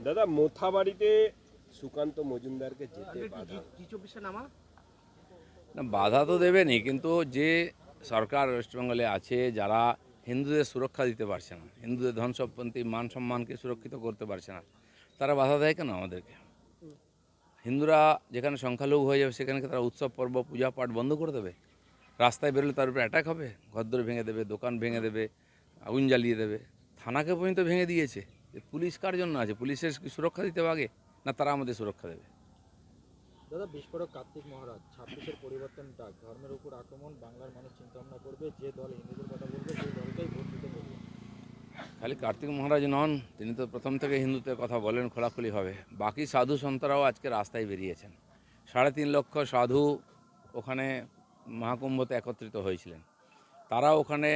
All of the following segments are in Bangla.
দাদা মোথাবাড়িতে সুকান্ত মজুমদারকে যেতে বাধা। না, বাধা তো দেবেনি, কিন্তু যে সরকার ওয়েস্টবেঙ্গলে আছে, যারা হিন্দুদের সুরক্ষা দিতে পারছে না, হিন্দুদের ধন সম্পত্তি মান সম্মানকে সুরক্ষিত করতে পারছে না, তারা বাধা দেয় কেন আমাদেরকে? হিন্দুরা যেখানে সংখ্যালঘু হয়ে যাবে সেখানে কি তারা উৎসব পর্ব পূজা পাঠ বন্ধ করে দেবে? রাস্তায় বেরোলে তার উপরে অ্যাটাক হবে, ঘরদোর ভেঙে দেবে, দোকান ভেঙে দেবে, আগুন জ্বালিয়ে দেবে। থানাকে পর্যন্ত ভেঙে দিয়েছে। পুলিশ কার জন্য আছে? পুলিশের কি সুরক্ষা দিতে হবে আগে, না তারা আমাদের সুরক্ষা দেবে? দাদা, বিস্ফোরক কার্তিক মহারাজ 26-এর পরিবর্তন ডাক, ধর্মের উপর আক্রমণ, বাংলার মানুষ চিন্তা ভাবনা করবে, যে দল হিন্দুদের কথা বলবে সেই দলকেই ভোট দিতে বলবে। খালি কার্তিক মহারাজ নন, তিনি তো প্রথম থেকে হিন্দুত্বের কথা বলেন খোলাখুলিভাবে। বাকি সাধু সন্তরাও আজকে রাস্তায় বেরিয়েছেন। 3.5 লক্ষ সাধু ওখানে মহাকুম্ভতে একত্রিত হয়েছিলেন। তারা ওখানে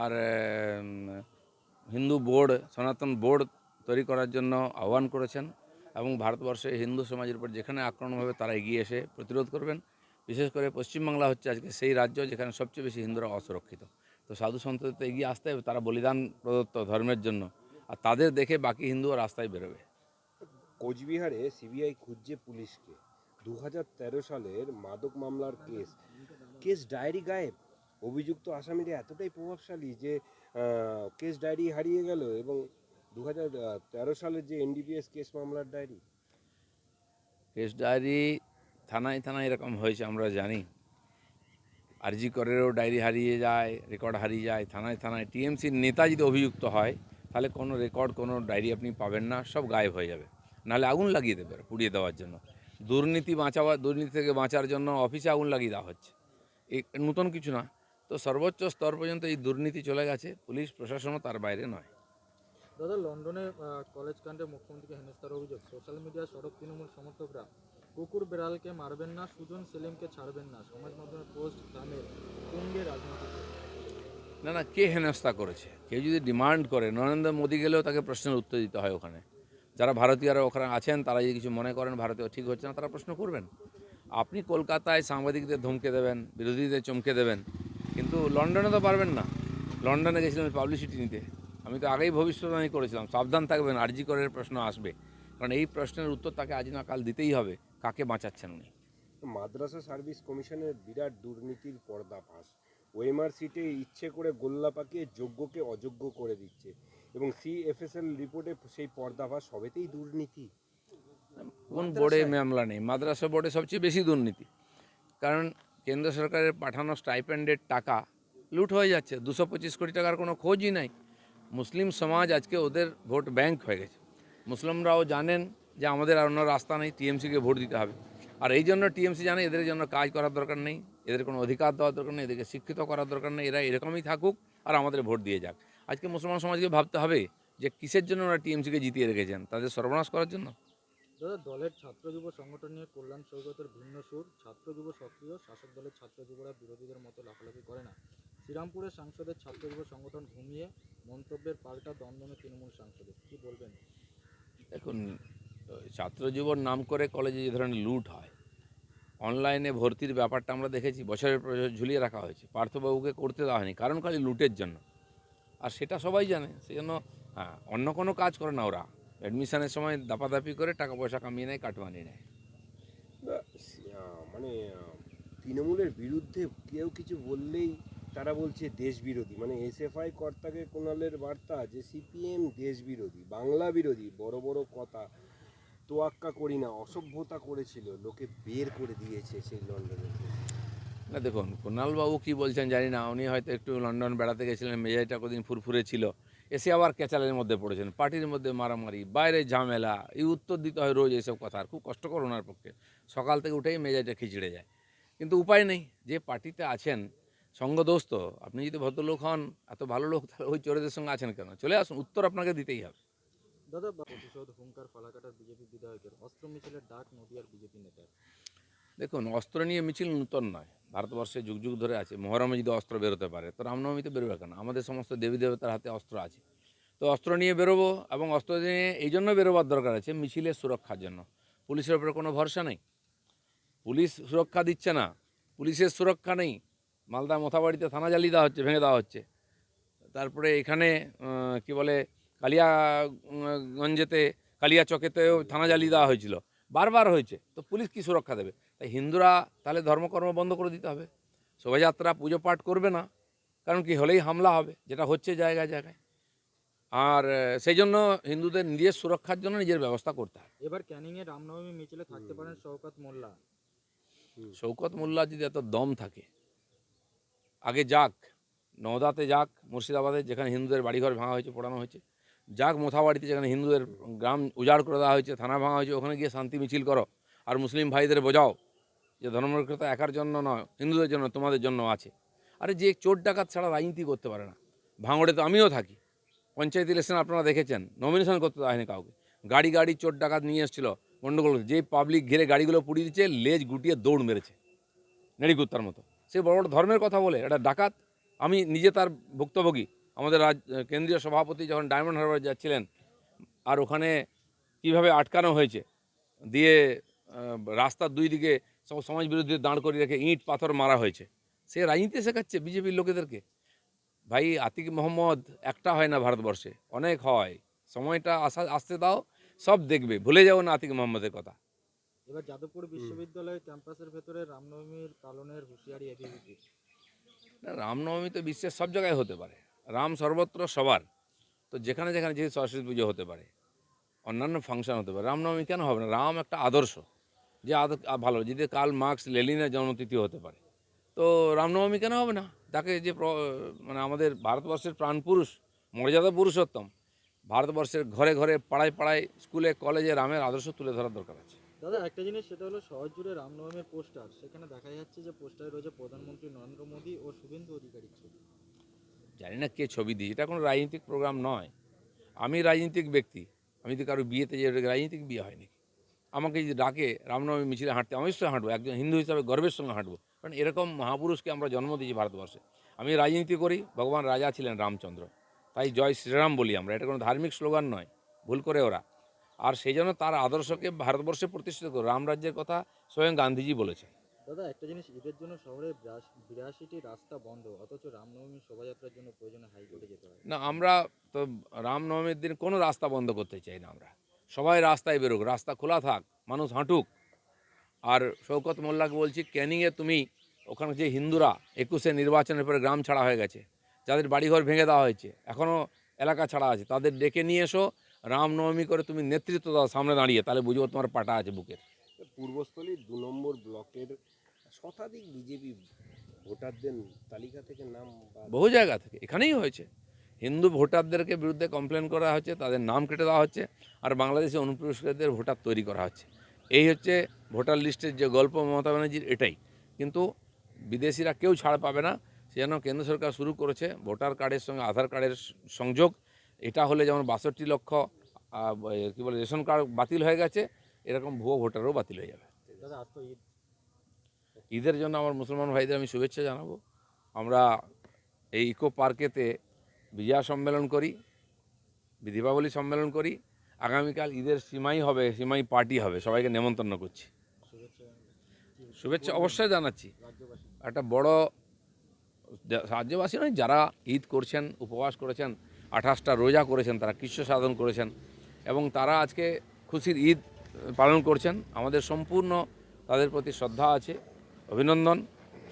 আর হিন্দু বোর্ড, সনাতন বোর্ড তৈরি করার জন্য আহ্বান করেছেন, এবং ভারতবর্ষে হিন্দু সমাজের উপর যেখানে আক্রমণ হবে তারা এগিয়ে এসে প্রতিরোধ করবেন। বিশেষ করে পশ্চিমবাংলা হচ্ছে আজকে সেই রাজ্য যেখানে সবচেয়ে বেশি হিন্দুরা অসুরক্ষিত। তো সাধু সন্তদের তো এগিয়ে আসতে হবে, তারা বলিদান প্রদত্ত ধর্মের জন্য, আর তাদের দেখে বাকি হিন্দুও রাস্তায় বেরোবে। কোচবিহারে সিবিআই খুঁজছে পুলিশকে। 2013 সালের মাদক মামলার কেস ডায়েরি গায়েব। অভিযুক্ত আসামিরা এতটাই প্রভাবশালী যে কেস ডায়েরি হারিয়ে গেল, এবং 2013 সালের যে এনডিপিএস কেস মামলার ডায়েরি। কেস ডায়েরি থানায় থানায় এরকম হয়েছে আমরা জানি। আরজি করেরও ডায়েরি হারিয়ে যায়, রেকর্ড হারিয়ে যায় থানায় থানায়। টিএমসির নেতা যদি অভিযুক্ত হয় তাহলে কোনো রেকর্ড, কোনো ডায়েরি আপনি পাবেন না, সব গায়েব হয়ে যাবে। নাহলে আগুন লাগিয়ে দেবে পুড়িয়ে দেওয়ার জন্য। দুর্নীতি থেকে বাঁচার জন্য অফিসে আগুন লাগিয়ে দেওয়া হচ্ছে। এই নতুন কিছু না। তো সর্বোচ্চ স্তর পর্যন্ত এই দুর্নীতি চলে গেছে, পুলিশ প্রশাসনও তার বাইরে নয়। দাদা, লন্ডনে কলেজ কাণ্ডে মুখ্যমন্ত্রীকে হেনস্থার অভিযোগ, সোশ্যাল মিডিয়ায় সড়ক তৃণমূল সমর্থকরা কুকুর বেড়ালকে মারবেন না, সুজন সেলিমকে ছাড়বেন না, সমাজ মাধ্যমে পোস্ট গ্রামের তুঙ্গে রাজনীতি। না না, কে হেনস্থা করেছে? কেউ যদি ডিমান্ড করে, নরেন্দ্র মোদী গেলেও তাকে প্রশ্নের উত্তর দিতে হয় ওখানে। যারা ভারতীয়রা ওখানে আছেন তারা যদি কিছু মনে করেন ভারতীয় ঠিক হচ্ছে না, তারা প্রশ্ন করবেন। আপনি কলকাতায় সাংবাদিকদের ধমকে দেবেন, বিরোধীদের চমকে দেবেন, কিন্তু লন্ডনে তো পারবেন না। লন্ডনে গেছিলাম পাবলিসিটি নিতে। আমি তো আগেই ভবিষ্যৎবাণী করেছিলাম, সাবধান থাকবেন, আরজি করের প্রশ্ন আসবে। কারণ এই প্রশ্নের উত্তর তাকে আজ না কাল দিতেই হবে, কাকে বাঁচাচ্ছেন উনি। মাদ্রাসা সার্ভিস কমিশনের বিরাট দুর্নীতির পর্দাফাঁস। ওএমআর সিটে ইচ্ছে করে গোল্লা পাকিয়ে যোগ্যকে অযোগ্য করে দিচ্ছে, এবং সিএফএসএল রিপোর্টে সেই পর্দাফাঁস সবেতেই দুর্নীতি। কোন বোর্ডে মামলা নেই? মাদ্রাসা বোর্ডে সবচেয়ে বেশি দুর্নীতি। কারণ কেন্দ্র সরকারের পাঠানো স্টাইপেন্ডের টাকা লুট হয়ে যাচ্ছে। 225 কোটি টাকার কোনো খোঁজই নাই। মুসলিম সমাজ আজকে ওদের ভোট ব্যাংক হয়ে গেছে। মুসলিমরাও জানেন যে আমাদের আর অন্য রাস্তা নেই, টিএমসিকে ভোট দিতে হবে। আর এই জন্য টিএমসি জানে এদের জন্য কাজ করার দরকার নেই, এদের কোনো অধিকার দেওয়ার দরকার নেই, এদেরকে শিক্ষিত করার দরকার নেই, এরা এরকমই থাকুক আর আমাদের ভোট দিয়ে যাক। আজকে মুসলমান সমাজকে ভাবতে হবে যে কিসের জন্য ওরা টিএমসিকে জিতিয়ে রেখেছেন, তাদের সর্বনাশ করার জন্য। দাদা, দলের ছাত্র যুব সংগঠন নিয়ে কল্যাণ সৌগতের ভিন্ন সুর, ছাত্র যুব সক্রিয়, শাসক দলের ছাত্র যুবরা বিরোধীদের মতো লাফালাফি করে না। শ্রীরামপুরের সাংসদের ছাত্র যুব সংগঠন ঘুমিয়ে, মন্তব্যের পাল্টা দমদমে তৃণমূল সাংসদের, কি বলবেন? দেখুন, ছাত্র জীবন নাম করে কলেজে যে ধরনের লুট হয়, অনলাইনে ভর্তির ব্যাপারটা আমরা দেখেছি, বছরের পর বছর ঝুলিয়ে রাখা হয়েছে, পার্থবাবুকে করতে দেওয়া হয়নি, কারণ খালি লুটের জন্য। আর সেটা সবাই জানে, সেই জন্য হ্যাঁ, অন্য কোনো কাজ করে না ওরা। অ্যাডমিশনের সময় দাপাদাপি করে টাকা পয়সা কামিয়ে নেয়, কাটমানি নেয়। মানে তৃণমূলের বিরুদ্ধে কেউ কিছু বললেই তারা বলছে দেশ বিরোধী। মানে এসএফআই কর্তাকে কোনালের বার্তা যে সিপিএম দেশ বিরোধী, বাংলা বিরোধী, বড় বড় কথা তোয়াক্কা করি না, অসভ্যতা করেছিল, লোকে বের করে দিয়েছে সেই লন্ডনে। না দেখুন, কুণালবাবু কী বলছেন জানি না, উনি হয়তো একটু লন্ডন বেড়াতে গেছিলেন, মেজাজটা কদিন ফুরফুরে ছিল, এসে আবার ক্যাচালের মধ্যে পড়েছেন, পার্টির মধ্যে মারামারি, বাইরে ঝামেলা, এই উত্তর দিতে হয় রোজ এইসব কথা, আর খুব কষ্টকর ওনার পক্ষে। সকাল থেকে উঠেই মেজাজটা খিচড়ে যায়, কিন্তু উপায় নেই, যে পার্টিতে আছেন, সঙ্গদোস্ত। আপনি যদি ভদ্রলোক হন, এত ভালো লোক, তাহলে ওই চোরেদের সঙ্গে আছেন কেন? চলে আসুন, উত্তর আপনাকে দিতেই হবে। দাদা, প্রতিশোধ হুঙ্কার ফালাকাটার বিজেপি বিধায়কের, অস্ত্র মিছিলের ডাক নদিয়ার বিজেপি নেতার। দেখুন, অস্ত্র নিয়ে মিছিল নূতন নয়, ভারতবর্ষে যুগ যুগ ধরে আছে। মহরমে যদি অস্ত্র বেরোতে পারে তো রামনবমীতে বেরোবে কেন? আমাদের সমস্ত দেবী দেবতার হাতে অস্ত্র আছে। তো অস্ত্র নিয়ে বেরোবো, এবং অস্ত্র নিয়ে এই জন্য বেরোবার দরকার আছে মিছিলের সুরক্ষার জন্য। পুলিশের উপরে কোনো ভরসা নেই, পুলিশ সুরক্ষা দিচ্ছে না, পুলিশের সুরক্ষা নেই। মালদা মোথাবাড়িতে থানা জ্বালিয়ে দেওয়া হচ্ছে, ভেঙে দেওয়া হচ্ছে। তারপরে এখানে কি বলে, কালিয়াগঞ্জেতে কালিয়াচকেতেও থানা জ্বালিয়ে দেওয়া হয়েছিল, বারবার হয়েছে, তো পুলিশ কি সুরক্ষা দেবে? তাই হিন্দুরা তাহলে ধর্মকর্ম বন্ধ করে দিতে হবে, শোভাযাত্রা পুজো পাঠ করবে না, কারণ কি হলেই হামলা হবে, যেটা হচ্ছে জায়গায় জায়গায়। আর সেই জন্য হিন্দুদের নিজের সুরক্ষার জন্য নিজের ব্যবস্থা করতে হবে। এবার ক্যানিংয়ে রামনবমী মিছিলে থাকতে পারেন শওকত মোল্লা। শৌকত মোল্লা যদি এত দম থাকে, আগে যাক, নওদাতে যাক, মুর্শিদাবাদে যেখানে হিন্দুদের বাড়িঘর ভাঙা হয়েছে, পোড়ানো হয়েছে, যাক মোথাবাড়িতে যেখানে হিন্দুদের গ্রাম উজাড় করে দেওয়া হয়েছে, থানা ভাঙা হয়েছে, ওখানে গিয়ে শান্তি মিছিল করো আর মুসলিম ভাইদের বোঝাও যে ধর্মনিরপেক্ষতা একার জন্য নয়, হিন্দুদের জন্য, তোমাদের জন্য আছে। আরে যে চোর ডাকাত ছাড়া রাজনীতি করতে পারে না। ভাঙড়ে তো আমিও থাকি, পঞ্চায়েত ইলেকশন আপনারা দেখেছেন, নমিনেশন করতে দেওয়া হয়নি কাউকে, গাড়ি গাড়ি চোর ডাকাত নিয়ে এসেছিলো গণ্ডগোল, যে পাবলিক ঘিরে গাড়িগুলো পুড়িয়ে দিচ্ছে, লেজ গুটিয়ে দৌড় মেরেছে নেড়িকুত্তার মতো। সে বড় বড় ধর্মের কথা বলে এটা ডাকাত। আমি নিজে তার ভুক্তভোগী। আমাদের কেন্দ্রীয় সভাপতি যখন ডায়মন্ড হারবার যাচ্ছিলেন, আর ওখানে কিভাবে আটকানো হয়েছে, দিয়ে রাস্তার দুই দিকে সব সমাজ বিরোধী দাঁড় করিয়ে রেখে ইঁট পাথর মারা হয়েছে, সে রাজনীতি শেখাচ্ছে বিজেপির লোকেদেরকে। ভাই, আতিক মোহাম্মদ একটা হয় না ভারতবর্ষে, অনেক হয়, সময়টা আসতে দাও, সব দেখবে, ভুলে যাও না আতিক মোহাম্মদের কথা। এবার যাদবপুর বিশ্ববিদ্যালয়ের ক্যাম্পাসের ভেতরে রামনবমীর পালনের হুঁশিয়ারি এবিভিপির। না, রামনবমী তো বিশ্বের সব জায়গায় হতে পারে, রাম সর্বত্র সবার, তো যেখানে যেখানে যে সরস্বতী পুজো হতে পারে, অন্যান্য ফাংশন হতে পারে, রামনবমী কেন হবে না? রাম একটা আদর্শ, যে ভালো, যদি কার্ল মার্কস লেনিনের জন্মতিথি হতে পারে, তো রামনবমী কেন হবে না? তাকে যে মানে আমাদের ভারতবর্ষের প্রাণপুরুষ, মর্যাদা পুরুষোত্তম, ভারতবর্ষের ঘরে ঘরে পাড়ায় পাড়ায় স্কুলে কলেজে রামের আদর্শ তুলে ধরার দরকার আছে। দাদা, একটা জিনিস, সেটা হলো শহর জুড়ে রামনবমীর পোস্টার, সেখানে দেখা যাচ্ছে যে পোস্টারে রয়েছে প্রধানমন্ত্রী নরেন্দ্র মোদী ও শুভেন্দু অধিকারীর ছবি। জানি না কে ছবি দিই, এটা কোনো রাজনৈতিক প্রোগ্রাম নয়। আমি রাজনৈতিক ব্যক্তি, আমি তো কারো বিয়েতে যে রাজনৈতিক বিয়ে হয়নি। আমাকে যদি ডাকে রামনবমী মিছিলে হাঁটতে, আমি অবশ্যই হাঁটবো, একজন হিন্দু হিসাবে গর্বের সঙ্গে হাঁটবো, কারণ এরকম মহাপুরুষকে আমরা জন্ম দিয়েছি ভারতবর্ষে। আমি রাজনীতি করি, ভগবান রাজা ছিলেন রামচন্দ্র, তাই জয় শ্রীরাম বলি আমরা, এটা কোনো ধার্মিক স্লোগান নয়, ভুল করে ওরা। আর সেই জন্য তার আদর্শকে ভারতবর্ষে প্রতিষ্ঠিত করে, রামরাজ্যের কথা স্বয়ং গান্ধীজি বলেছে। দাদা, একটা জিনিস, ঈদের জন্য শহরে 82টি রাস্তা বন্ধ, অথচ রামনবমী শোভাযাত্রার জন্য প্রয়োজনে হাইকোর্টে যেতে হয়। না, আমরা তো রামনবমীর দিন কোনো রাস্তা বন্ধ করতে চাই না। আমরা সবাই রাস্তায় বেরোক, রাস্তা খোলা থাক, মানুষ হাঁটুক। আর শওকত মোল্লাকে বলছি, ক্যানিংয়ে তুমি, ওখানে যে হিন্দুরা 21-এ নির্বাচনের পরে গ্রাম ছাড়া হয়ে গেছে, যাদের বাড়িঘর ভেঙে দেওয়া হয়েছে, এখনও এলাকা ছাড়া আছে, তাদের ডেকে নিয়ে এসো, রামনবমী করে তুমি নেতৃত্ব দাও সামনে দাঁড়িয়ে, তাহলে বুঝবো তোমার পাটা আছে বুকের। পূর্বস্থলীর 2 নম্বর ব্লকের শতাধিক বিজেপি ভোটারদের তালিকা থেকে নাম বাদ। বহু জায়গা থেকে, এখানেই হয়েছে, হিন্দু ভোটারদেরকে বিরুদ্ধে কমপ্লেন করা হচ্ছে, তাদের নাম কেটে দেওয়া হচ্ছে, আর বাংলাদেশে অনুপ্রবেশকারীদের ভোটার তৈরি করা হচ্ছে। এই হচ্ছে ভোটার লিস্টের যে গল্প মমতা ব্যানার্জির, এটাই। কিন্তু বিদেশিরা কেউ ছাড় পাবে না, সেজন্য কেন্দ্র সরকার শুরু করেছে ভোটার কার্ডের সঙ্গে আধার কার্ডের সংযোগ। এটা হলে যেমন 62 লক্ষ কী বলে রেশন কার্ড বাতিল হয়ে গেছে, এরকম ভুয়ো ভোটারও বাতিল হয়ে যাবে। দাদা, আজ তো ঈদ। ঈদের জন্য আমার মুসলমান ভাইদের আমি শুভেচ্ছা জানাবো। আমরা এই ইকো পার্কেতে বিজয়া সম্মেলন করি, দীপাবলি সম্মেলন করি, আগামীকাল ঈদের সিমাই হবে, সিমাই পার্টি হবে, সবাইকে নেমন্তন্ন করছি। শুভেচ্ছা অবশ্যই জানাচ্ছি। রাজ্যবাসী। একটা বড় রাজ্যবাসী নয়, যারা ঈদ করছেন, উপবাস করেছেন, 28টা রোজা করেছেন, তারা কৃষ্ণ সাধন করেছেন এবং তারা আজকে খুশির ঈদ পালন করছেন, আমাদের সম্পূর্ণ তাদের প্রতি শ্রদ্ধা আছে, অভিনন্দন,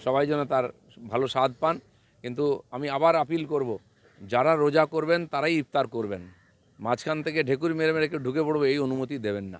সবাই যেন তার ভালো স্বাদ পান। কিন্তু আমি আবার আপিল করব, যারা রোজা করবেন তারাই ইফতার করবেন, মাঝখান থেকে ঢেকুর মেরে মেরে কেউ ঢুকে পড়বে এই অনুমতি দেবেন না।